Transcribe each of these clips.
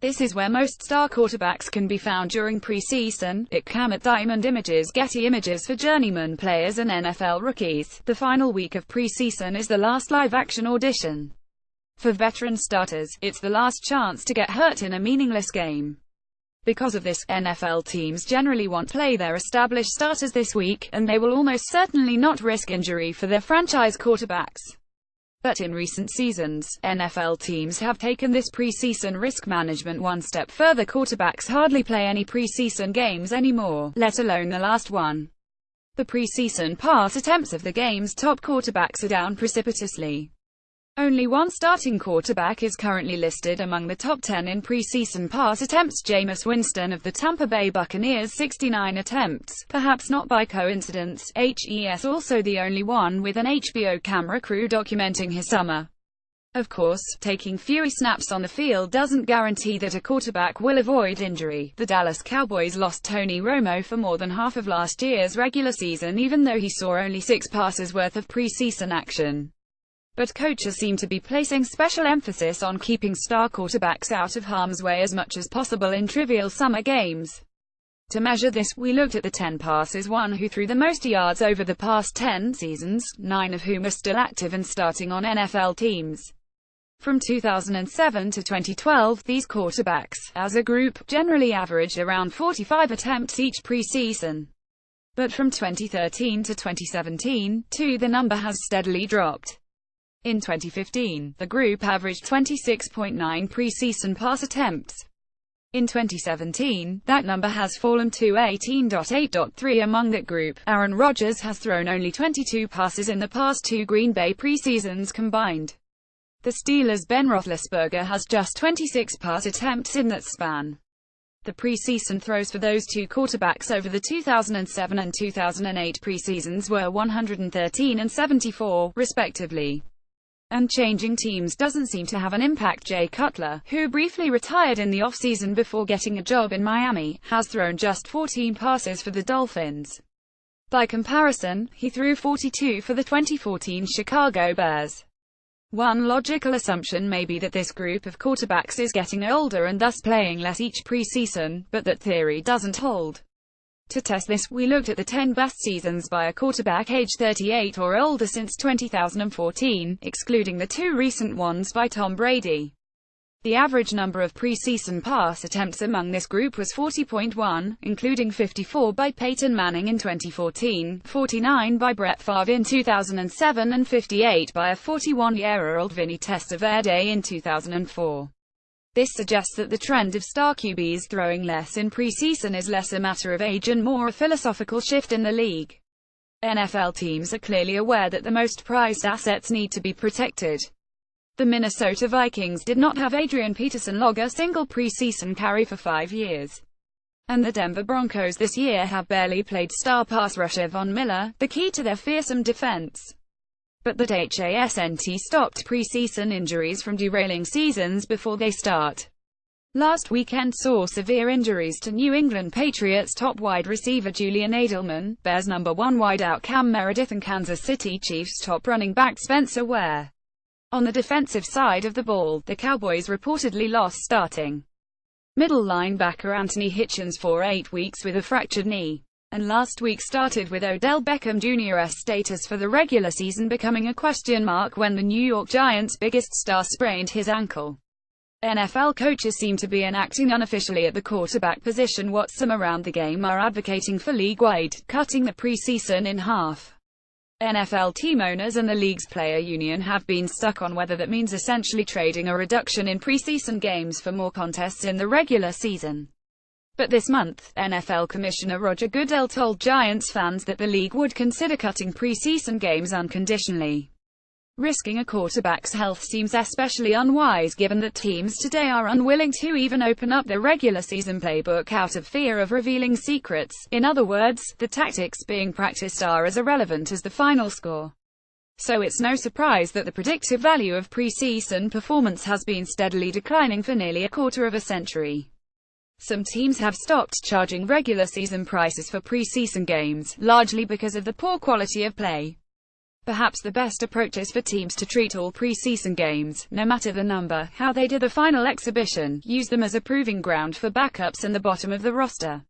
This is where most star quarterbacks can be found during preseason. It at Diamond Images, Getty Images. For journeyman players and NFL rookies, the final week of preseason is the last live-action audition. For veteran starters, it's the last chance to get hurt in a meaningless game. Because of this, NFL teams generally want to play their established starters this week, and they will almost certainly not risk injury for their franchise quarterbacks. But in recent seasons, NFL teams have taken this preseason risk management one step further. Quarterbacks hardly play any preseason games anymore, let alone the last one. The preseason pass attempts of the game's top quarterbacks are down precipitously. Only one starting quarterback is currently listed among the top 10 in preseason pass attempts: Jameis Winston of the Tampa Bay Buccaneers, 69 attempts. Perhaps not by coincidence, he's also the only one with an HBO camera crew documenting his summer. Of course, taking fewer snaps on the field doesn't guarantee that a quarterback will avoid injury. The Dallas Cowboys lost Tony Romo for more than half of last year's regular season, even though he saw only 6 passes worth of preseason action. But coaches seem to be placing special emphasis on keeping star quarterbacks out of harm's way as much as possible in trivial summer games. To measure this, we looked at the 10 passes one who threw the most yards over the past 10 seasons, 9 of whom are still active and starting on NFL teams. From 2007 to 2012, these quarterbacks, as a group, generally averaged around 45 attempts each preseason. But from 2013 to 2017, the number has steadily dropped. In 2015, the group averaged 26.9 preseason pass attempts. In 2017, that number has fallen to 18.8.3 among that group. Aaron Rodgers has thrown only 22 passes in the past 2 Green Bay preseasons combined. The Steelers' Ben Roethlisberger has just 26 pass attempts in that span. The preseason throws for those 2 quarterbacks over the 2007 and 2008 preseasons were 113 and 74, respectively. And changing teams doesn't seem to have an impact. Jay Cutler, who briefly retired in the offseason before getting a job in Miami, has thrown just 14 passes for the Dolphins. By comparison, he threw 42 for the 2014 Chicago Bears. One logical assumption may be that this group of quarterbacks is getting older and thus playing less each preseason, but that theory doesn't hold. To test this, we looked at the 10 best seasons by a quarterback aged 38 or older since 2014, excluding the 2 recent ones by Tom Brady. The average number of preseason pass attempts among this group was 40.1, including 54 by Peyton Manning in 2014, 49 by Brett Favre in 2007 and 58 by a 41-year-old Vinny Testaverde in 2004. This suggests that the trend of star QBs throwing less in preseason is less a matter of age and more a philosophical shift in the league. NFL teams are clearly aware that the most prized assets need to be protected. The Minnesota Vikings did not have Adrian Peterson log a single preseason carry for 5 years. And the Denver Broncos this year have barely played star pass rusher Von Miller, the key to their fearsome defense. But that hasn't stopped preseason injuries from derailing seasons before they start. Last weekend saw severe injuries to New England Patriots top wide receiver Julian Edelman, Bears number 1 wideout Cam Meredith and Kansas City Chiefs top running back Spencer Ware. On the defensive side of the ball, the Cowboys reportedly lost starting middle linebacker Anthony Hitchens for 8 weeks with a fractured knee. And last week started with Odell Beckham Jr.'s status for the regular season becoming a question mark when the New York Giants' biggest star sprained his ankle. NFL coaches seem to be enacting unofficially at the quarterback position what some around the game are advocating for league-wide, cutting the preseason in half. NFL team owners and the league's player union have been stuck on whether that means essentially trading a reduction in preseason games for more contests in the regular season. But this month, NFL Commissioner Roger Goodell told Giants fans that the league would consider cutting preseason games unconditionally. Risking a quarterback's health seems especially unwise given that teams today are unwilling to even open up their regular season playbook out of fear of revealing secrets. In other words, the tactics being practiced are as irrelevant as the final score. So it's no surprise that the predictive value of preseason performance has been steadily declining for nearly a quarter of a century. Some teams have stopped charging regular season prices for preseason games, largely because of the poor quality of play. Perhaps the best approach is for teams to treat all preseason games, no matter the number, how they did the final exhibition, use them as a proving ground for backups and the bottom of the roster.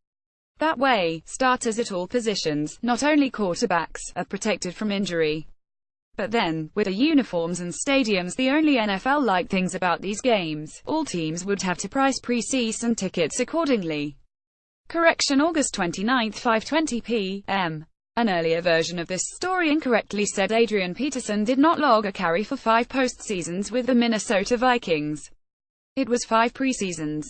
That way, starters at all positions, not only quarterbacks, are protected from injury. But then, with the uniforms and stadiums the only NFL-like things about these games, all teams would have to price preseason tickets accordingly. Correction: August 29, 5:20 p.m. An earlier version of this story incorrectly said Adrian Peterson did not log a carry for 5 postseasons with the Minnesota Vikings. It was 5 preseasons.